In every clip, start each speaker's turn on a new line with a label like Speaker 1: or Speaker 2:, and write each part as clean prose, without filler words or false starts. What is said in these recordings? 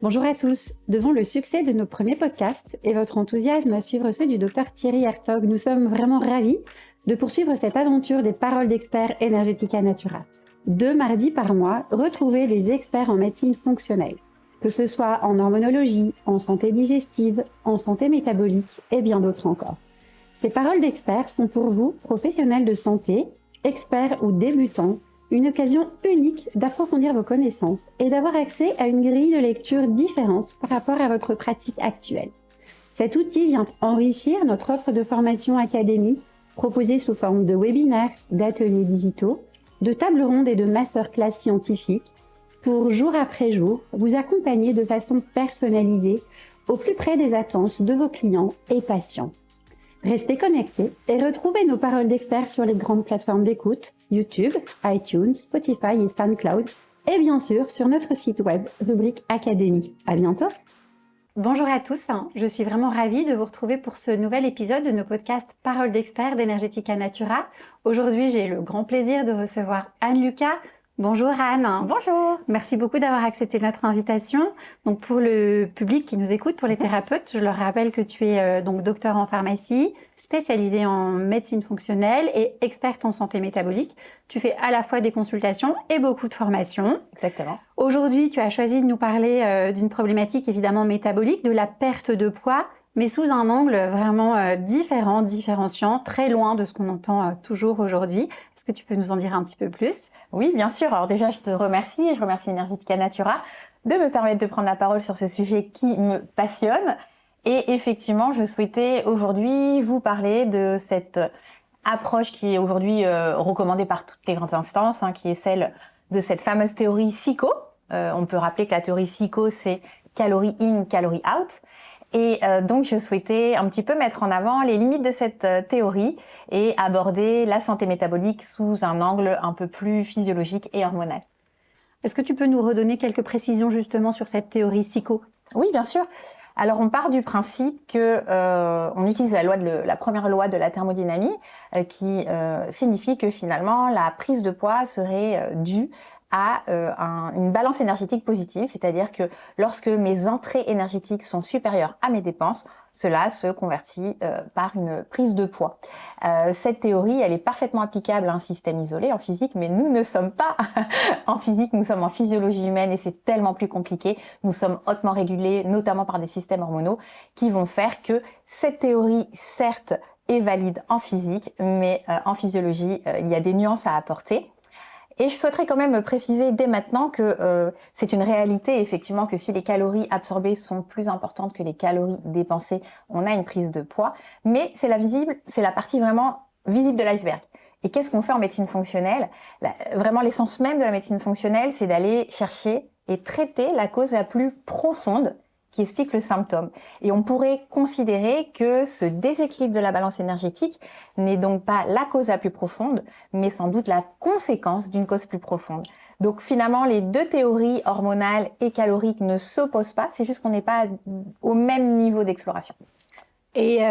Speaker 1: Bonjour à tous. Devant le succès de nos premiers podcasts et votre enthousiasme à suivre ceux du Dr Thierry Hertog, nous sommes vraiment ravis de poursuivre cette aventure des paroles d'experts Energetica Natura. 2 mardis par mois, retrouvez les experts en médecine fonctionnelle, que ce soit en hormonologie, en santé digestive, en santé métabolique et bien d'autres encore. Ces paroles d'experts sont pour vous, professionnels de santé, experts ou débutants, une occasion unique d'approfondir vos connaissances et d'avoir accès à une grille de lecture différente par rapport à votre pratique actuelle. Cet outil vient enrichir notre offre de formation académique proposée sous forme de webinaires, d'ateliers digitaux, de tables rondes et de masterclass scientifiques pour, jour après jour, vous accompagner de façon personnalisée au plus près des attentes de vos clients et patients. Restez connectés et retrouvez nos paroles d'experts sur les grandes plateformes d'écoute, YouTube, iTunes, Spotify et SoundCloud, et bien sûr sur notre site web, rubrique Académie. À bientôt! Bonjour à tous, je suis vraiment ravie de vous retrouver pour ce nouvel épisode de nos podcasts Paroles d'experts d'Energetica Natura. Aujourd'hui, j'ai le grand plaisir de recevoir Anne Lucas. Bonjour Anne.
Speaker 2: Bonjour.
Speaker 1: Merci beaucoup d'avoir accepté notre invitation. Donc pour le public qui nous écoute, pour les thérapeutes, je leur rappelle que tu es donc docteur en pharmacie, spécialisée en médecine fonctionnelle et experte en santé métabolique. Tu fais à la fois des consultations et beaucoup de formations.
Speaker 2: Exactement.
Speaker 1: Aujourd'hui, tu as choisi de nous parler d'une problématique évidemment métabolique, de la perte de poids, mais sous un angle vraiment différent, différenciant, très loin de ce qu'on entend toujours aujourd'hui. Est-ce que tu peux nous en dire un petit peu plus ?
Speaker 2: Oui, bien sûr. Alors déjà, je te remercie et je remercie Energetica Natura de me permettre de prendre la parole sur ce sujet qui me passionne. Et effectivement, je souhaitais aujourd'hui vous parler de cette approche qui est aujourd'hui recommandée par toutes les grandes instances, qui est celle de cette fameuse théorie SICO. On peut rappeler que la théorie SICO, c'est calorie in, calorie out. Et donc, je souhaitais un petit peu mettre en avant les limites de cette théorie et aborder la santé métabolique sous un angle un peu plus physiologique et hormonal.
Speaker 1: Est-ce que tu peux nous redonner quelques précisions justement sur cette théorie SICO ?
Speaker 2: Oui, bien sûr. Alors, on part du principe que on utilise la première loi de la thermodynamie qui signifie que finalement, la prise de poids serait due à une balance énergétique positive, c'est-à-dire que lorsque mes entrées énergétiques sont supérieures à mes dépenses, cela se convertit par une prise de poids. Cette théorie, elle est parfaitement applicable à un système isolé en physique, mais nous ne sommes pas en physique, nous sommes en physiologie humaine et c'est tellement plus compliqué. Nous sommes hautement régulés, notamment par des systèmes hormonaux, qui vont faire que cette théorie, certes, est valide en physique, mais en physiologie, il y a des nuances à apporter. Et je souhaiterais quand même préciser dès maintenant que c'est une réalité, effectivement, que si les calories absorbées sont plus importantes que les calories dépensées, on a une prise de poids. Mais c'est la partie vraiment visible de l'iceberg. Et qu'est-ce qu'on fait en médecine fonctionnelle ? Vraiment, l'essence même de la médecine fonctionnelle, c'est d'aller chercher et traiter la cause la plus profonde qui explique le symptôme. Et on pourrait considérer que ce déséquilibre de la balance énergétique n'est donc pas la cause la plus profonde, mais sans doute la conséquence d'une cause plus profonde. Donc finalement, les deux théories hormonales et caloriques ne s'opposent pas, c'est juste qu'on n'est pas au même niveau d'exploration.
Speaker 1: Et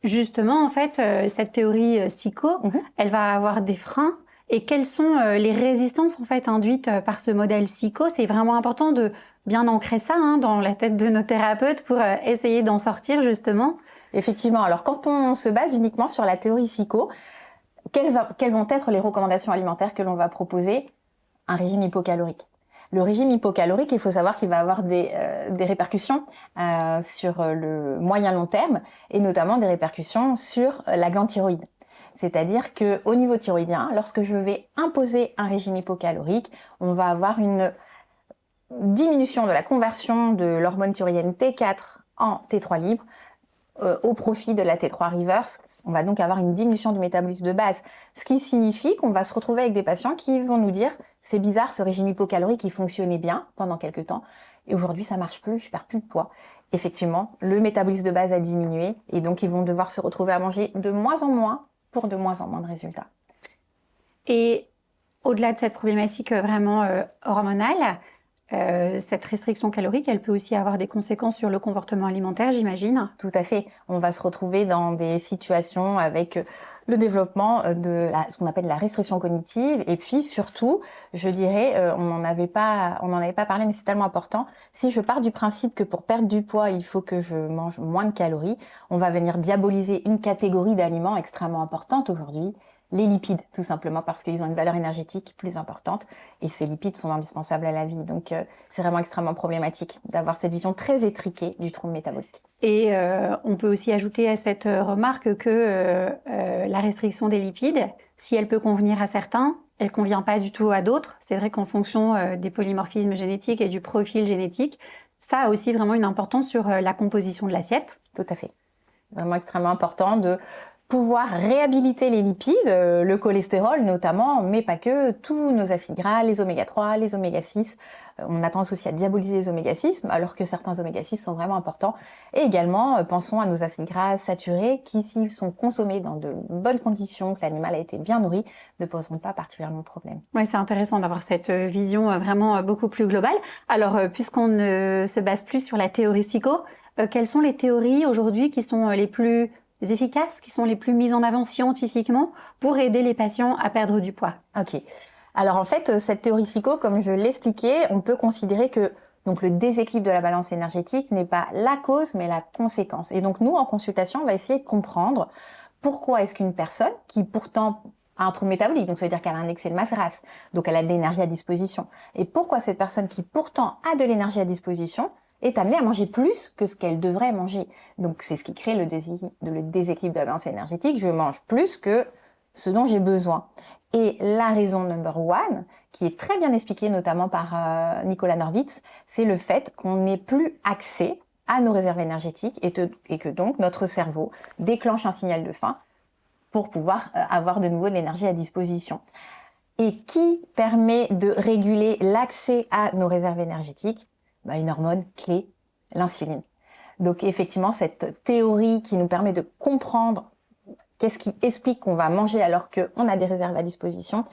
Speaker 1: justement, en fait, cette théorie SICO, elle va avoir des freins. Et quelles sont les résistances en fait induites par ce modèle SICO ? C'est vraiment important de bien ancrer ça dans la tête de nos thérapeutes pour essayer d'en sortir justement.
Speaker 2: Effectivement. Alors quand on se base uniquement sur la théorie SICO, quelles vont être les recommandations alimentaires que l'on va proposer ? Un régime hypocalorique. Le régime hypocalorique, il faut savoir qu'il va avoir des répercussions sur le moyen-long terme et notamment des répercussions sur la glande thyroïde. C'est-à-dire que au niveau thyroïdien, lorsque je vais imposer un régime hypocalorique, on va avoir une diminution de la conversion de l'hormone thyroïdienne T4 en T3 libre au profit de la T3 reverse. On va donc avoir une diminution du métabolisme de base, ce qui signifie qu'on va se retrouver avec des patients qui vont nous dire « c'est bizarre, ce régime hypocalorique, il fonctionnait bien pendant quelques temps, et aujourd'hui ça marche plus, je perds plus de poids ». Effectivement, le métabolisme de base a diminué, et donc ils vont devoir se retrouver à manger de moins en moins pour de moins en moins de résultats.
Speaker 1: Et au-delà de cette problématique vraiment hormonale, cette restriction calorique, elle peut aussi avoir des conséquences sur le comportement alimentaire, j'imagine.
Speaker 2: Tout à fait. On va se retrouver dans des situations avec le développement de ce qu'on appelle la restriction cognitive. Et puis surtout, je dirais, on n'en avait pas parlé, mais c'est tellement important. Si je pars du principe que pour perdre du poids, il faut que je mange moins de calories, on va venir diaboliser une catégorie d'aliments extrêmement importante aujourd'hui, les lipides, tout simplement parce qu'ils ont une valeur énergétique plus importante et ces lipides sont indispensables à la vie. Donc, c'est vraiment extrêmement problématique d'avoir cette vision très étriquée du trouble métabolique.
Speaker 1: Et on peut aussi ajouter à cette remarque que la restriction des lipides, si elle peut convenir à certains, elle ne convient pas du tout à d'autres. C'est vrai qu'en fonction des polymorphismes génétiques et du profil génétique, ça a aussi vraiment une importance sur la composition de l'assiette.
Speaker 2: Tout à fait. Vraiment extrêmement important de pouvoir réhabiliter les lipides, le cholestérol notamment, mais pas que, tous nos acides gras, les oméga 3, les oméga 6. On a tendance aussi à diaboliser les oméga 6, alors que certains oméga 6 sont vraiment importants. Et également, pensons à nos acides gras saturés qui, s'ils sont consommés dans de bonnes conditions, que l'animal a été bien nourri, ne poseront pas particulièrement de problème.
Speaker 1: Oui, c'est intéressant d'avoir cette vision vraiment beaucoup plus globale. Alors, puisqu'on ne se base plus sur la théorie psycho, quelles sont les théories aujourd'hui qui sont les plus efficaces, qui sont les plus mises en avant scientifiquement pour aider les patients à perdre du poids?
Speaker 2: Ok. Alors en fait, cette théorie psycho, comme je l'expliquais, on peut considérer que donc le déséquilibre de la balance énergétique n'est pas la cause, mais la conséquence. Et donc nous, en consultation, on va essayer de comprendre pourquoi est-ce qu'une personne qui pourtant a un trouble métabolique, donc ça veut dire qu'elle a un excès de masse grasse, donc elle a de l'énergie à disposition, et pourquoi cette personne qui pourtant a de l'énergie à disposition est amenée à manger plus que ce qu'elle devrait manger. Donc c'est ce qui crée le déséquilibre de la balance énergétique. Je mange plus que ce dont j'ai besoin. Et la raison number one, qui est très bien expliquée notamment par Nicolas Norwitz, c'est le fait qu'on n'ait plus accès à nos réserves énergétiques et que donc notre cerveau déclenche un signal de faim pour pouvoir avoir de nouveau de l'énergie à disposition. Et qui permet de réguler l'accès à nos réserves énergétiques? Une hormone clé, l'insuline. Donc effectivement, cette théorie qui nous permet de comprendre qu'est-ce qui explique qu'on va manger alors qu'on a des réserves à disposition,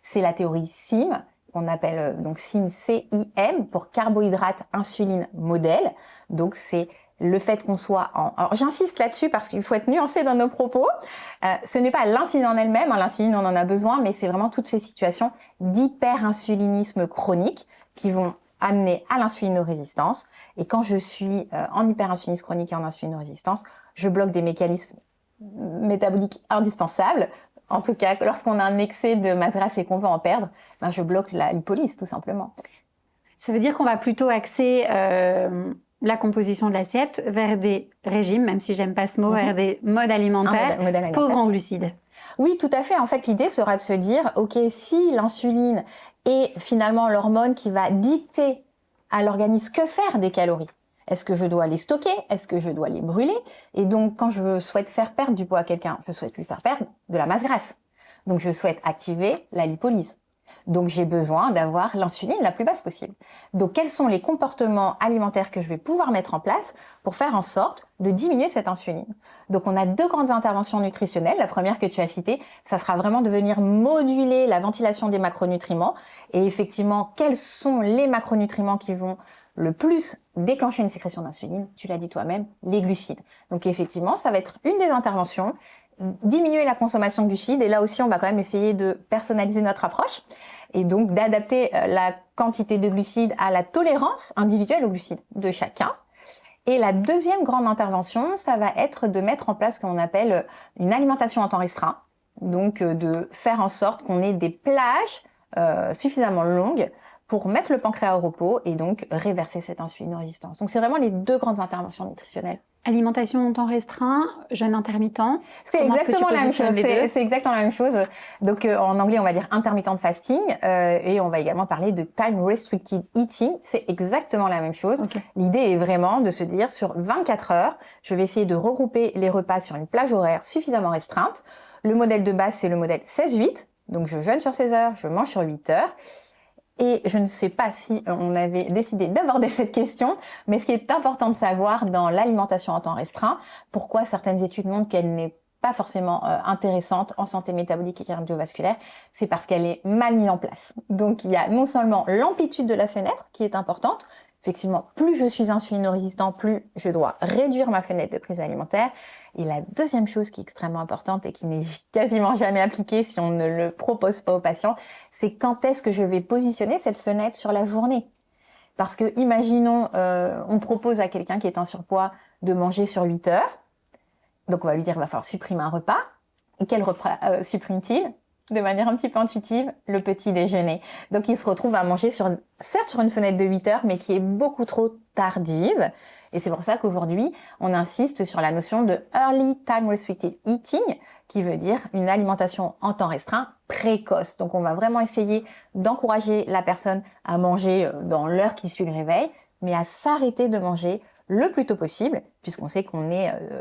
Speaker 2: c'est la théorie CIM, qu'on appelle donc CIM, C-I-M, pour carbohydrate, insuline, modèle. Donc c'est le fait qu'on soit en... Alors j'insiste là-dessus parce qu'il faut être nuancé dans nos propos. Ce n'est pas l'insuline en elle-même, l'insuline on en a besoin, mais c'est vraiment toutes ces situations d'hyperinsulinisme chronique qui vont amener à l'insulinorésistance. Et quand je suis en hyperinsulinisme chronique et en insulinorésistance, je bloque des mécanismes métaboliques indispensables. En tout cas, lorsqu'on a un excès de masse grasse et qu'on veut en perdre, je bloque la lipolyse tout simplement.
Speaker 1: Ça veut dire qu'on va plutôt axer la composition de l'assiette vers des régimes, même si j'aime pas ce mot, vers des modes alimentaires pauvres en glucides.
Speaker 2: Oui, tout à fait. En fait, l'idée sera de se dire, ok, si l'insuline est finalement l'hormone qui va dicter à l'organisme que faire des calories, est-ce que je dois les stocker? Est-ce que je dois les brûler? Et donc, quand je souhaite faire perdre du poids à quelqu'un, je souhaite lui faire perdre de la masse grasse. Donc, je souhaite activer la lipolyse. Donc, j'ai besoin d'avoir l'insuline la plus basse possible. Donc, quels sont les comportements alimentaires que je vais pouvoir mettre en place pour faire en sorte de diminuer cette insuline? Donc, on a deux grandes interventions nutritionnelles. La première que tu as citée, ça sera vraiment de venir moduler la ventilation des macronutriments. Et effectivement, quels sont les macronutriments qui vont le plus déclencher une sécrétion d'insuline? Tu l'as dit toi-même, les glucides. Donc, effectivement, ça va être une des interventions. Diminuer la consommation de glucides, et là aussi on va quand même essayer de personnaliser notre approche et donc d'adapter la quantité de glucides à la tolérance individuelle aux glucides de chacun. Et la deuxième grande intervention, ça va être de mettre en place ce qu'on appelle une alimentation en temps restreint, donc de faire en sorte qu'on ait des plages suffisamment longues pour mettre le pancréas au repos et donc réverser cette insulinorésistance. Donc c'est vraiment les deux grandes interventions nutritionnelles.
Speaker 1: Alimentation en temps restreint, jeûne intermittent.
Speaker 2: C'est exactement la même chose. C'est exactement la même chose. Donc en anglais on va dire intermittent fasting et on va également parler de time restricted eating. C'est exactement la même chose. Okay. L'idée est vraiment de se dire sur 24 heures, je vais essayer de regrouper les repas sur une plage horaire suffisamment restreinte. Le modèle de base c'est le modèle 16-8. Donc je jeûne sur 16 heures, je mange sur 8 heures. Et je ne sais pas si on avait décidé d'aborder cette question, mais ce qui est important de savoir dans l'alimentation en temps restreint, pourquoi certaines études montrent qu'elle n'est pas forcément intéressante en santé métabolique et cardiovasculaire, c'est parce qu'elle est mal mise en place. Donc il y a non seulement l'amplitude de la fenêtre qui est importante, effectivement, plus je suis insulino-résistant, plus je dois réduire ma fenêtre de prise alimentaire. Et la deuxième chose qui est extrêmement importante et qui n'est quasiment jamais appliquée si on ne le propose pas aux patients, c'est quand est-ce que je vais positionner cette fenêtre sur la journée. Parce que, imaginons, on propose à quelqu'un qui est en surpoids de manger sur 8 heures. Donc, on va lui dire, il va falloir supprimer un repas. Et quel repas supprime-t-il ? De manière un petit peu intuitive, le petit déjeuner. Donc, il se retrouve à manger certes sur une fenêtre de 8 heures, mais qui est beaucoup trop tardive. Et c'est pour ça qu'aujourd'hui, on insiste sur la notion de Early Time Restricted Eating, qui veut dire une alimentation en temps restreint précoce. Donc, on va vraiment essayer d'encourager la personne à manger dans l'heure qui suit le réveil, mais à s'arrêter de manger le plus tôt possible, puisqu'on sait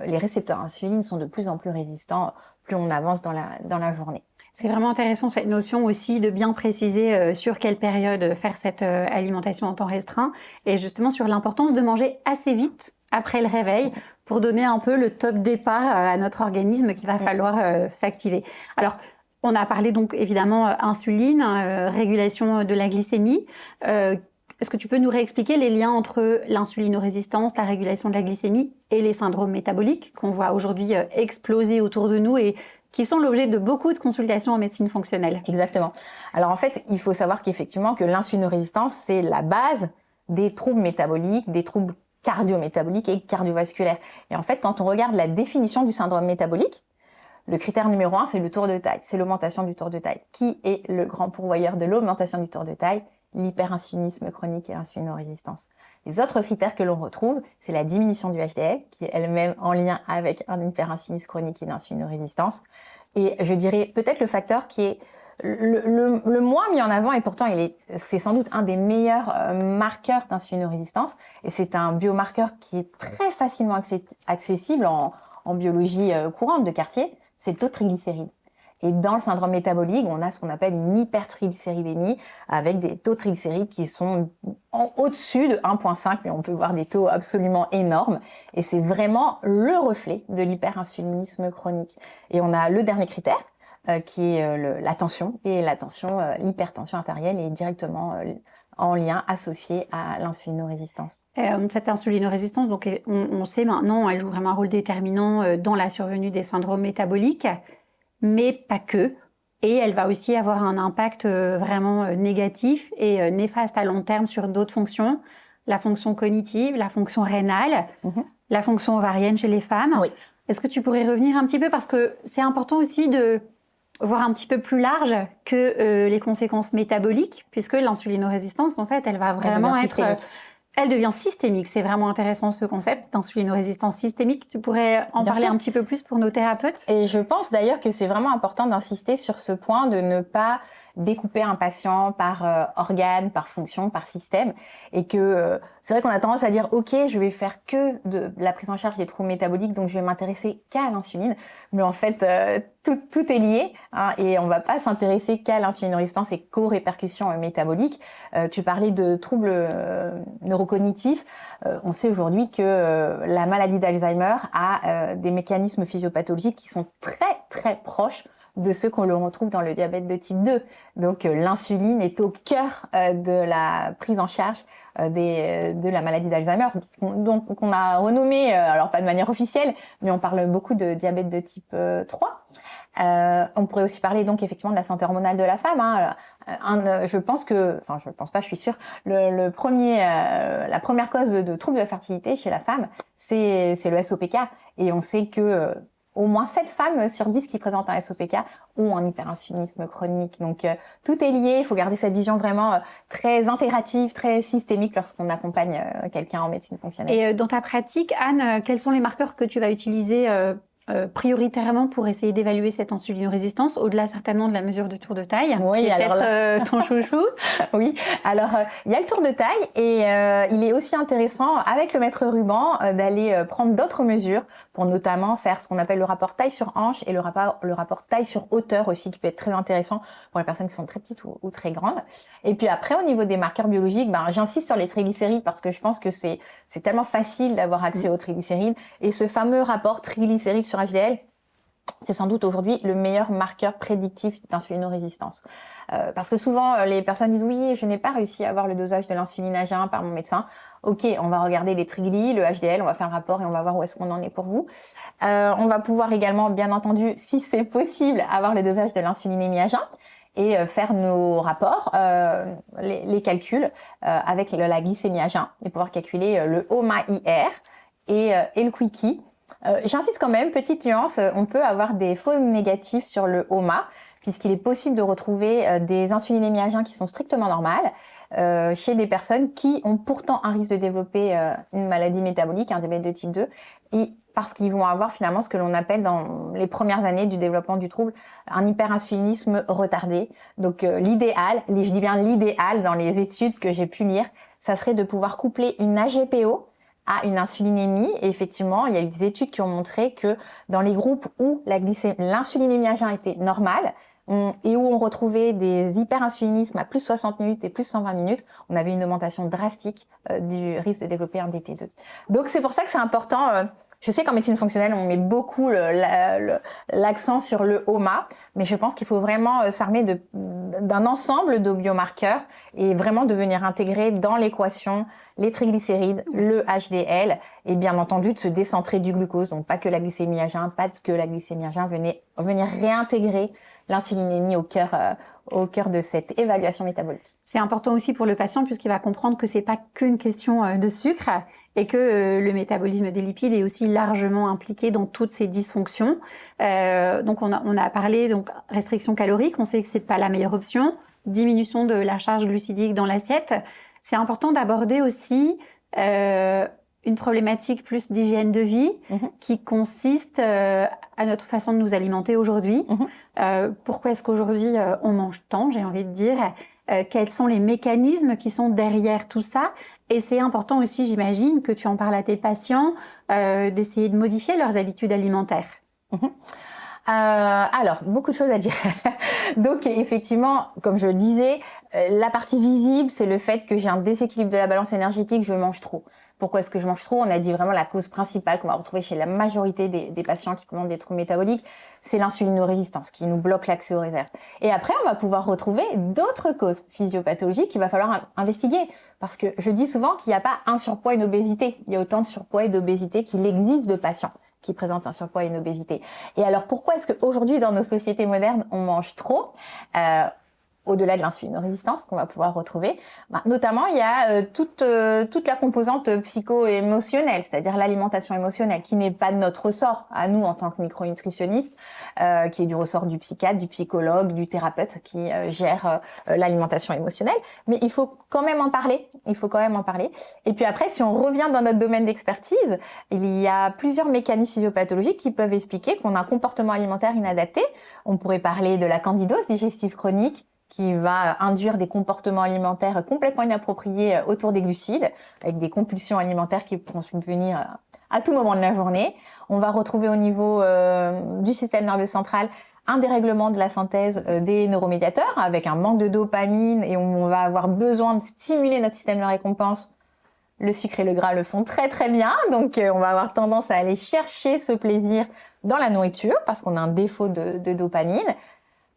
Speaker 2: les récepteurs insuline sont de plus en plus résistants plus on avance dans la journée.
Speaker 1: C'est vraiment intéressant cette notion aussi de bien préciser sur quelle période faire cette alimentation en temps restreint et justement sur l'importance de manger assez vite après le réveil pour donner un peu le top départ à notre organisme qu'il va falloir s'activer. Alors, on a parlé donc évidemment insuline, régulation de la glycémie. Est-ce que tu peux nous réexpliquer les liens entre l'insulinorésistance, la régulation de la glycémie et les syndromes métaboliques qu'on voit aujourd'hui exploser autour de nous et qui sont l'objet de beaucoup de consultations en médecine fonctionnelle?
Speaker 2: Exactement. Alors en fait, il faut savoir qu'effectivement que l'insulinorésistance, c'est la base des troubles métaboliques, des troubles cardiométaboliques et cardiovasculaires. Et en fait, quand on regarde la définition du syndrome métabolique, le critère numéro 1, c'est le tour de taille, c'est l'augmentation du tour de taille. Qui est le grand pourvoyeur de l'augmentation du tour de taille? L'hyperinsulinisme chronique et l'insulinorésistance. Les autres critères que l'on retrouve, c'est la diminution du HDL, qui est elle-même en lien avec un hyperinsulinisme chronique et une insulinorésistance. Et je dirais peut-être le facteur qui est le moins mis en avant, et pourtant c'est sans doute un des meilleurs marqueurs d'insulinorésistance, et c'est un biomarqueur qui est très facilement accessible en biologie courante de quartier, c'est le taux de triglycérides. Et dans le syndrome métabolique, on a ce qu'on appelle une hypertriglycéridémie avec des taux de triglycérides qui sont au-dessus de 1,5, mais on peut voir des taux absolument énormes. Et c'est vraiment le reflet de l'hyperinsulinisme chronique. Et on a le dernier critère qui est la tension. Et l'hypertension artérielle est directement en lien associé à l'insulinorésistance.
Speaker 1: Cette insulinorésistance, donc on sait maintenant, elle joue vraiment un rôle déterminant dans la survenue des syndromes métaboliques. Mais pas que. Et elle va aussi avoir un impact vraiment négatif et néfaste à long terme sur d'autres fonctions. La fonction cognitive, la fonction rénale, la fonction ovarienne chez les femmes.
Speaker 2: Oui.
Speaker 1: Est-ce que tu pourrais revenir un petit peu, parce que c'est important aussi de voir un petit peu plus large que les conséquences métaboliques, puisque l'insulinorésistance, en fait, elle va vraiment Elle devient systémique. C'est vraiment intéressant ce concept d'insulinorésistance systémique. Tu pourrais en parler un petit peu plus pour nos thérapeutes?
Speaker 2: Et je pense d'ailleurs que c'est vraiment important d'insister sur ce point de ne pas découper un patient par organe, par fonction, par système. Et que c'est vrai qu'on a tendance à dire « Ok, je vais faire que de la prise en charge des troubles métaboliques, donc je vais m'intéresser qu'à l'insuline. » Mais en fait, tout est lié hein, et on va pas s'intéresser qu'à l'insulinorésistance et qu'aux répercussions métaboliques. Tu parlais de troubles neurocognitifs. On sait aujourd'hui que la maladie d'Alzheimer a des mécanismes physiopathologiques qui sont très, très proches de ceux qu'on le retrouve dans le diabète de type 2. Donc l'insuline est au cœur de la prise en charge de la maladie d'Alzheimer, donc on a renommé, alors pas de manière officielle, mais on parle beaucoup de diabète de type 3. On pourrait aussi parler donc effectivement de la santé hormonale de la femme. Hein. Je suis sûre, la première cause de trouble de la fertilité chez la femme, c'est le SOPK. Et on sait que au moins 7 femmes sur 10 qui présentent un SOPK ont un hyperinsulinisme chronique. Donc, tout est lié. Il faut garder cette vision vraiment très intégrative, très systémique lorsqu'on accompagne quelqu'un en médecine fonctionnelle.
Speaker 1: Et dans ta pratique, Anne, quels sont les marqueurs que tu vas utiliser prioritairement pour essayer d'évaluer cette insulinorésistance, au-delà certainement de la mesure de tour de taille?
Speaker 2: Oui,
Speaker 1: peut-être ton chouchou.
Speaker 2: Oui, alors il y a le tour de taille et il est aussi intéressant avec le mètre ruban d'aller prendre d'autres mesures pour notamment faire ce qu'on appelle le rapport taille sur hanche et le rapport taille sur hauteur aussi, qui peut être très intéressant pour les personnes qui sont très petites ou très grandes. Et puis après, au niveau des marqueurs biologiques, j'insiste sur les triglycérides parce que je pense que c'est tellement facile d'avoir accès aux triglycérides. Et ce fameux rapport triglycérides sur HDL, c'est sans doute aujourd'hui le meilleur marqueur prédictif d'insulinorésistance. Parce que souvent, les personnes disent « Oui, je n'ai pas réussi à avoir le dosage de l'insuline à jeun par mon médecin. » Ok, on va regarder les triglycérides, le HDL, on va faire le rapport et on va voir où est-ce qu'on en est pour vous. On va pouvoir également, bien entendu, si c'est possible, avoir le dosage de l'insulinémie à jeun et faire nos rapports, les calculs avec la glycémie à jeun et pouvoir calculer le HOMA-IR et le Quickie. J'insiste quand même, petite nuance, on peut avoir des faux négatifs sur le HOMA, puisqu'il est possible de retrouver des insulinémies à jeun qui sont strictement normales chez des personnes qui ont pourtant un risque de développer une maladie métabolique, un diabète de type 2, et parce qu'ils vont avoir finalement ce que l'on appelle dans les premières années du développement du trouble un hyperinsulinisme retardé. Donc l'idéal, je dis bien l'idéal dans les études que j'ai pu lire, ça serait de pouvoir coupler une AGPO à une insulinémie. Et effectivement, il y a eu des études qui ont montré que dans les groupes où l'insulinémie à jeun était normale et où on retrouvait des hyperinsulinismes à plus 60 minutes et plus 120 minutes, on avait une augmentation drastique du risque de développer un DT2. Donc c'est pour ça que c'est important. Je sais qu'en médecine fonctionnelle, on met beaucoup l'accent sur le HOMA, mais je pense qu'il faut vraiment s'armer d'un ensemble de biomarqueurs et vraiment de venir intégrer dans l'équation les triglycérides, le HDL et bien entendu de se décentrer du glucose, donc pas que la glycémie à jeun, venir réintégrer l'insulinémie au cœur de cette évaluation métabolique.
Speaker 1: C'est important aussi pour le patient puisqu'il va comprendre que c'est pas qu'une question de sucre et que le métabolisme des lipides est aussi largement impliqué dans toutes ces dysfonctions. Donc on a parlé donc restriction calorique, on sait que c'est pas la meilleure option, diminution de la charge glucidique dans l'assiette. C'est important d'aborder aussi une problématique plus d'hygiène de vie qui consiste à notre façon de nous alimenter aujourd'hui. Pourquoi est-ce qu'aujourd'hui on mange tant, j'ai envie de dire quels sont les mécanismes qui sont derrière tout ça? Et c'est important aussi, j'imagine, que tu en parles à tes patients, d'essayer de modifier leurs habitudes alimentaires.
Speaker 2: Alors, beaucoup de choses à dire. Donc, effectivement, comme je le disais, la partie visible, c'est le fait que j'ai un déséquilibre de la balance énergétique, je mange trop. Pourquoi est-ce que je mange trop? On a dit vraiment la cause principale qu'on va retrouver chez la majorité des patients qui présentent des troubles métaboliques, c'est l'insulinorésistance qui nous bloque l'accès aux réserves. Et après, on va pouvoir retrouver d'autres causes physiopathologiques qu'il va falloir investiguer. Parce que je dis souvent qu'il n'y a pas un surpoids et une obésité. Il y a autant de surpoids et d'obésité qu'il existe de patients qui présentent un surpoids et une obésité. Et alors, pourquoi est-ce qu'aujourd'hui, dans nos sociétés modernes, on mange trop au-delà de l'insulinorésistance qu'on va pouvoir retrouver, notamment il y a toute la composante psycho-émotionnelle, c'est-à-dire l'alimentation émotionnelle, qui n'est pas de notre ressort à nous en tant que micronutritionnistes, qui est du ressort du psychiatre, du psychologue, du thérapeute qui gère l'alimentation émotionnelle. Mais il faut quand même en parler. Et puis après, si on revient dans notre domaine d'expertise, il y a plusieurs mécanismes physiopathologiques qui peuvent expliquer qu'on a un comportement alimentaire inadapté. On pourrait parler de la candidose digestive chronique, qui va induire des comportements alimentaires complètement inappropriés autour des glucides, avec des compulsions alimentaires qui pourront subvenir à tout moment de la journée. On va retrouver au niveau du système nerveux central un dérèglement de la synthèse des neuromédiateurs, avec un manque de dopamine, et on va avoir besoin de stimuler notre système de récompense. Le sucre et le gras le font très très bien, donc on va avoir tendance à aller chercher ce plaisir dans la nourriture, parce qu'on a un défaut de dopamine.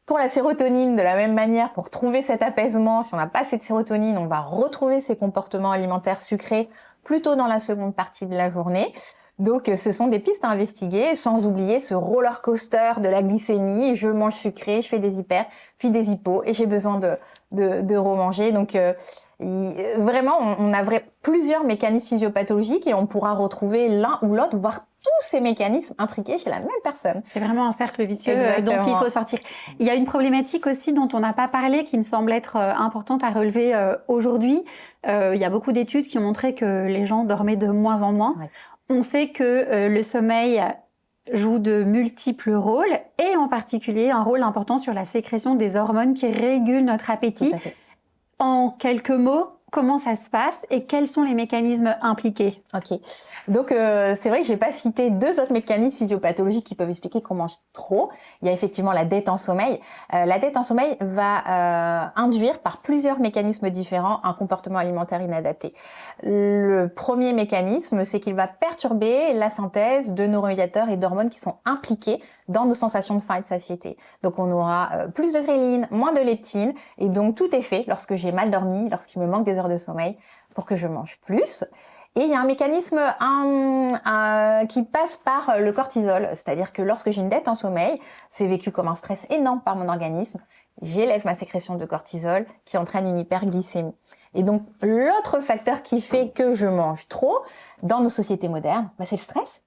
Speaker 2: Pour la sérotonine, de la même manière, pour trouver cet apaisement, si on n'a pas assez de sérotonine, on va retrouver ces comportements alimentaires sucrés plutôt dans la seconde partie de la journée. Donc, ce sont des pistes à investiguer, sans oublier ce roller coaster de la glycémie. Je mange sucré, je fais des hyper, puis des hypos, et j'ai besoin de remanger. Donc, vraiment, on a plusieurs mécanismes physiopathologiques et on pourra retrouver l'un ou l'autre, voire tous ces mécanismes intriqués chez la même personne.
Speaker 1: C'est vraiment un cercle vicieux dont il faut sortir.
Speaker 2: Mm.
Speaker 1: Il y a une problématique aussi dont on n'a pas parlé, qui me semble être importante à relever aujourd'hui. Il y a beaucoup d'études qui ont montré que les gens dormaient de moins en moins. Ouais. On sait que le sommeil joue de multiples rôles, et en particulier un rôle important sur la sécrétion des hormones qui régulent notre appétit. En quelques mots, comment ça se passe et quels sont les mécanismes impliqués?
Speaker 2: Ok. Donc, c'est vrai que j'ai pas cité 2 autres mécanismes physiopathologiques qui peuvent expliquer qu'on mange trop. Il y a effectivement la dette en sommeil. La dette en sommeil va induire par plusieurs mécanismes différents un comportement alimentaire inadapté. Le premier mécanisme, c'est qu'il va perturber la synthèse de neuromédiateurs et d'hormones qui sont impliqués dans nos sensations de faim et de satiété. Donc, on aura plus de ghrelin, moins de leptine, et donc tout est fait lorsque j'ai mal dormi, lorsqu'il me manque des heures de sommeil, pour que je mange plus. Et il y a un mécanisme qui passe par le cortisol, c'est-à-dire que lorsque j'ai une dette en sommeil, c'est vécu comme un stress énorme par mon organisme, j'élève ma sécrétion de cortisol qui entraîne une hyperglycémie. Et donc l'autre facteur qui fait que je mange trop dans nos sociétés modernes, c'est le stress.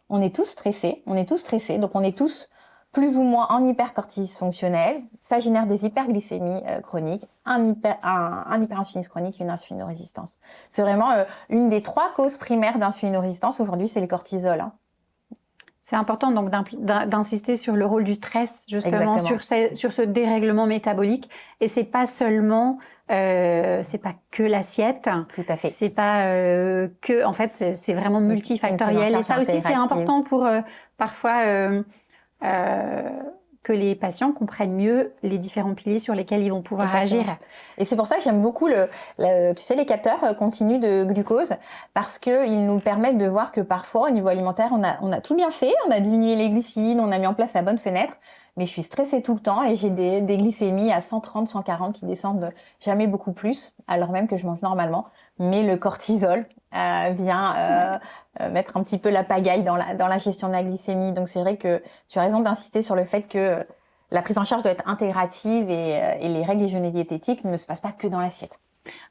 Speaker 2: On est tous stressés, donc on est tous plus ou moins en hypercortisis fonctionnel, ça génère des hyperglycémies chroniques, un hyperinsulinisme chronique et une insulinorésistance. C'est vraiment une des 3 causes primaires d'insulinorésistance aujourd'hui, c'est le cortisol. Hein.
Speaker 1: C'est important donc d'insister sur le rôle du stress, justement, sur ce dérèglement métabolique. Et c'est pas seulement, c'est pas que l'assiette.
Speaker 2: Tout à fait.
Speaker 1: C'est pas que, en fait, c'est vraiment multifactoriel. Et ça aussi, c'est important pour parfois que les patients comprennent mieux les différents piliers sur lesquels ils vont pouvoir agir.
Speaker 2: Et c'est pour ça que j'aime beaucoup tu sais, les capteurs continus de glucose, parce qu'ils nous permettent de voir que parfois, au niveau alimentaire, on a tout bien fait, on a diminué les glucides, on a mis en place la bonne fenêtre, mais je suis stressée tout le temps et j'ai des glycémies à 130, 140 qui descendent jamais beaucoup plus, alors même que je mange normalement. Mais le cortisol vient mettre un petit peu la pagaille dans la gestion de la glycémie. Donc c'est vrai que tu as raison d'insister sur le fait que la prise en charge doit être intégrative et les règles hygiéniques diététiques ne se passent pas que dans l'assiette.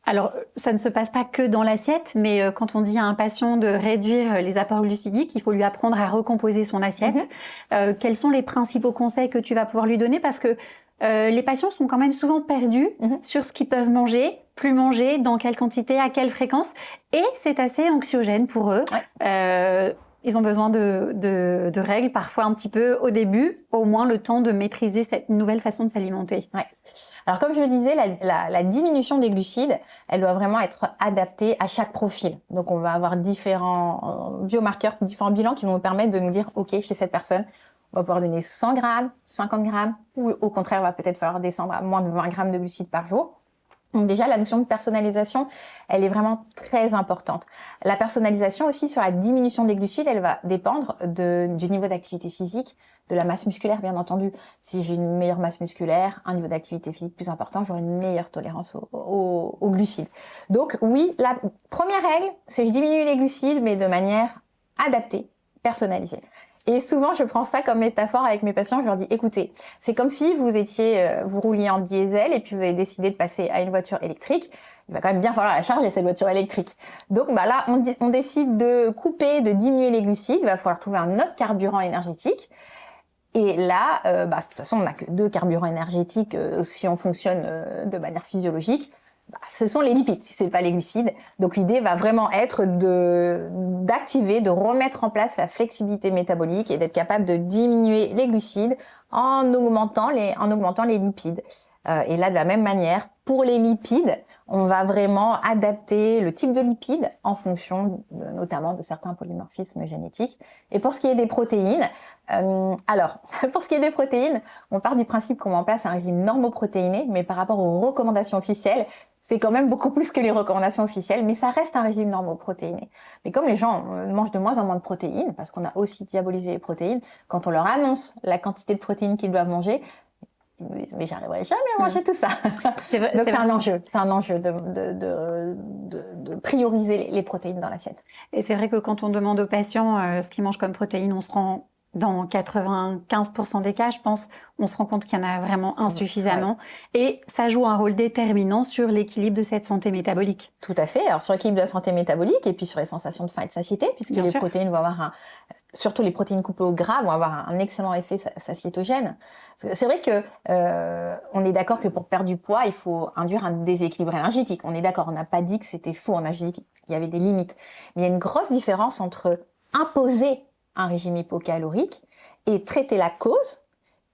Speaker 1: Alors, ça ne se passe pas que dans l'assiette, mais quand on dit à un patient de réduire les apports glucidiques, il faut lui apprendre à recomposer son assiette. Quels sont les principaux conseils que tu vas pouvoir lui donner? Parce que les patients sont quand même souvent perdus sur ce qu'ils peuvent manger, plus manger, dans quelle quantité, à quelle fréquence. Et c'est assez anxiogène pour eux. Ils ont besoin de règles, parfois un petit peu au début, au moins le temps de maîtriser cette nouvelle façon de s'alimenter.
Speaker 2: Ouais. Alors comme je le disais, la diminution des glucides, elle doit vraiment être adaptée à chaque profil. Donc on va avoir différents biomarqueurs, différents bilans qui vont nous permettre de nous dire, ok, chez cette personne, on va pouvoir donner 100 grammes, 50 grammes, ou au contraire, il va peut-être falloir descendre à moins de 20 grammes de glucides par jour. Donc déjà, la notion de personnalisation, elle est vraiment très importante. La personnalisation aussi sur la diminution des glucides, elle va dépendre du niveau d'activité physique, de la masse musculaire, bien entendu. Si j'ai une meilleure masse musculaire, un niveau d'activité physique plus important, j'aurai une meilleure tolérance aux glucides. Donc oui, la première règle, c'est je diminue les glucides, mais de manière adaptée, personnalisée. Et souvent, je prends ça comme métaphore avec mes patients. Je leur dis, écoutez, c'est comme si vous rouliez en diesel et puis vous avez décidé de passer à une voiture électrique. Il va quand même bien falloir la charger, cette voiture électrique. Donc là, on décide de couper, de diminuer les glucides. Il va falloir trouver un autre carburant énergétique. Et là, de toute façon, on n'a que 2 carburants énergétiques si on fonctionne de manière physiologique. Ce sont les lipides, si c'est pas les glucides. Donc l'idée va vraiment être d'activer, de remettre en place la flexibilité métabolique et d'être capable de diminuer les glucides en augmentant les lipides. Et là, de la même manière, pour les lipides, on va vraiment adapter le type de lipides en fonction notamment de certains polymorphismes génétiques. Et pour ce qui est des protéines, on part du principe qu'on met en place un régime normoprotéiné, mais par rapport aux recommandations officielles, c'est quand même beaucoup plus que les recommandations officielles, mais ça reste un régime normoprotéiné. Mais comme les gens mangent de moins en moins de protéines, parce qu'on a aussi diabolisé les protéines, quand on leur annonce la quantité de protéines qu'ils doivent manger, ils nous disent « mais j'arriverai jamais à manger tout ça ». Donc c'est un enjeu de prioriser les protéines dans l'assiette.
Speaker 1: Et c'est vrai que quand on demande aux patients ce qu'ils mangent comme protéines, on se rend dans 95% des cas, je pense, on se rend compte qu'il y en a vraiment insuffisamment. Et ça joue un rôle déterminant sur l'équilibre de cette santé métabolique.
Speaker 2: Tout à fait. Alors, sur l'équilibre de la santé métabolique et puis sur les sensations de faim et de satiété, puisque les protéines vont avoir surtout les protéines coupées au gras vont avoir un excellent effet satiétogène. C'est vrai que on est d'accord que pour perdre du poids, il faut induire un déséquilibre énergétique. On est d'accord, on n'a pas dit que c'était faux, on a juste dit qu'il y avait des limites. Mais il y a une grosse différence entre imposer un régime hypocalorique et traiter la cause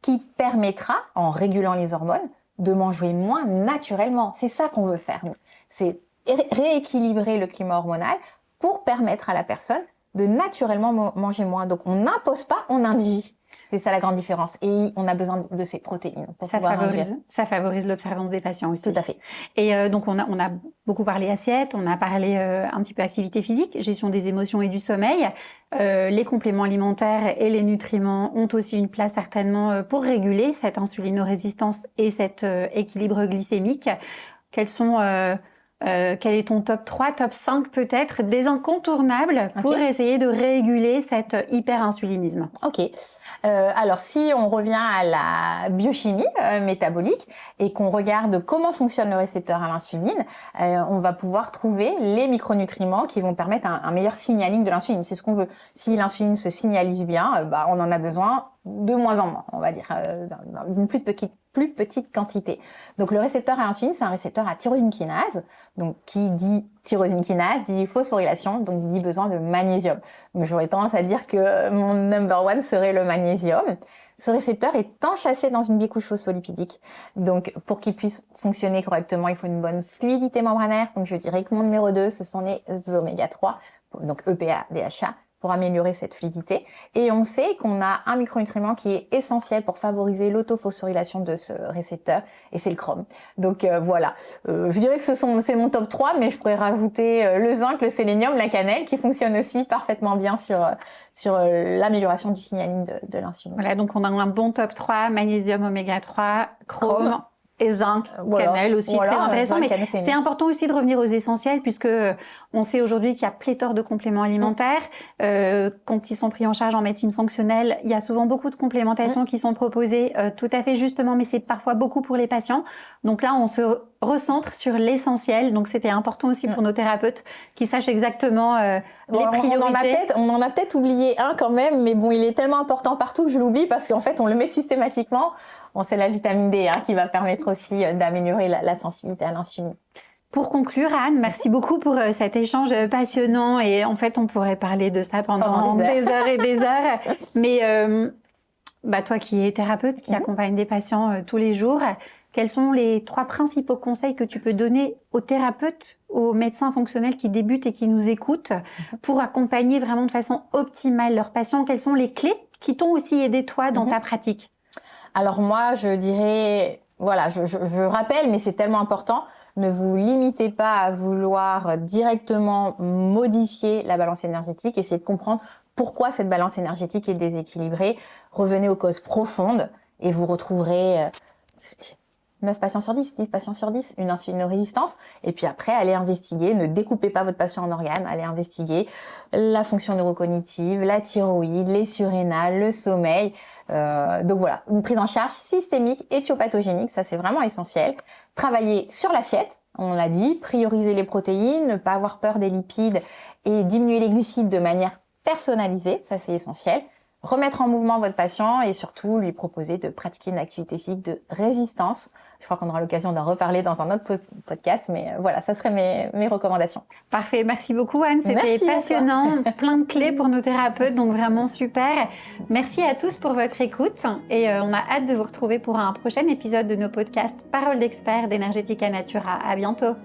Speaker 2: qui permettra, en régulant les hormones, de manger moins naturellement. C'est ça qu'on veut faire. C'est rééquilibrer le climat hormonal pour permettre à la personne de naturellement manger moins. Donc, on n'impose pas, on induit. C'est ça la grande différence. Et on a besoin de ces protéines pour pouvoir induire.
Speaker 1: Ça favorise l'observance des patients aussi.
Speaker 2: Tout à fait.
Speaker 1: Et donc, on a beaucoup parlé assiette, on a parlé un petit peu activité physique, gestion des émotions et du sommeil. Les compléments alimentaires et les nutriments ont aussi une place certainement pour réguler cette insulinorésistance et cet équilibre glycémique. Quel est ton top 3, top 5 peut-être, des incontournables pour essayer de réguler cet hyperinsulinisme?
Speaker 2: Ok. Alors, si on revient à la biochimie métabolique et qu'on regarde comment fonctionne le récepteur à l'insuline, on va pouvoir trouver les micronutriments qui vont permettre un meilleur signaling de l'insuline. C'est ce qu'on veut. Si l'insuline se signalise bien, on en a besoin de moins en moins, on va dire, d'une plus petite quantité. Donc, le récepteur à l'insuline, c'est un récepteur à tyrosine kinase. Donc, qui dit tyrosine kinase, dit phosphorylation, donc dit besoin de magnésium. Donc, j'aurais tendance à dire que mon number one serait le magnésium. Ce récepteur est enchâssé dans une bicouche phospholipidique. Donc, pour qu'il puisse fonctionner correctement, il faut une bonne fluidité membranaire. Donc, je dirais que mon numéro 2, ce sont les oméga 3, donc EPA, DHA, pour améliorer cette fluidité. Et on sait qu'on a un micronutriment qui est essentiel pour favoriser l'autophosphorylation de ce récepteur, et c'est le chrome. Donc voilà, je dirais que c'est mon top 3, mais je pourrais rajouter le zinc, le sélénium, la cannelle, qui fonctionnent aussi parfaitement bien sur l'amélioration du signaling de l'insuline.
Speaker 1: Voilà, donc on a un bon top 3, magnésium, oméga 3, chrome. Et zinc, cannelle aussi, très intéressant. Mais c'est important aussi de revenir aux essentiels puisque on sait aujourd'hui qu'il y a pléthore de compléments alimentaires. Quand ils sont pris en charge en médecine fonctionnelle, il y a souvent beaucoup de complémentations qui sont proposées tout à fait justement, mais c'est parfois beaucoup pour les patients. Donc là, on se recentre sur l'essentiel. Donc c'était important aussi pour nos thérapeutes qui sachent exactement les priorités.
Speaker 2: On en a peut-être oublié un quand même, mais bon, il est tellement important partout que je l'oublie parce qu'en fait, on le met systématiquement. Bon, c'est la vitamine D qui va permettre aussi d'améliorer la sensibilité à l'insuline.
Speaker 1: Pour conclure, Anne, merci beaucoup pour cet échange passionnant et en fait, on pourrait parler de ça pendant des heures et des heures. Mais toi qui es thérapeute, qui accompagne des patients tous les jours, quels sont les 3 principaux conseils que tu peux donner aux thérapeutes, aux médecins fonctionnels qui débutent et qui nous écoutent pour accompagner vraiment de façon optimale leurs patients? Quelles sont les clés qui t'ont aussi aidé toi dans ta pratique?
Speaker 2: Alors moi, je dirais, voilà, je rappelle, mais c'est tellement important, ne vous limitez pas à vouloir directement modifier la balance énergétique, essayez de comprendre pourquoi cette balance énergétique est déséquilibrée, revenez aux causes profondes et vous retrouverez 9 patients sur 10, 10 patients sur 10, une insulinorésistance. Et puis après, allez investiguer, ne découpez pas votre patient en organes, allez investiguer la fonction neurocognitive, la thyroïde, les surrénales, le sommeil. Donc voilà, une prise en charge systémique éthiopathogénique, ça c'est vraiment essentiel. Travailler sur l'assiette, on l'a dit, prioriser les protéines, ne pas avoir peur des lipides et diminuer les glucides de manière personnalisée, ça c'est essentiel. Remettre en mouvement votre patient et surtout lui proposer de pratiquer une activité physique de résistance. Je crois qu'on aura l'occasion d'en reparler dans un autre podcast, mais voilà, ça serait mes recommandations.
Speaker 1: Parfait, merci beaucoup Anne, c'était passionnant, plein de clés pour nos thérapeutes, donc vraiment super. Merci à tous pour votre écoute et on a hâte de vous retrouver pour un prochain épisode de nos podcasts Paroles d'experts d'Energetica Natura. À bientôt.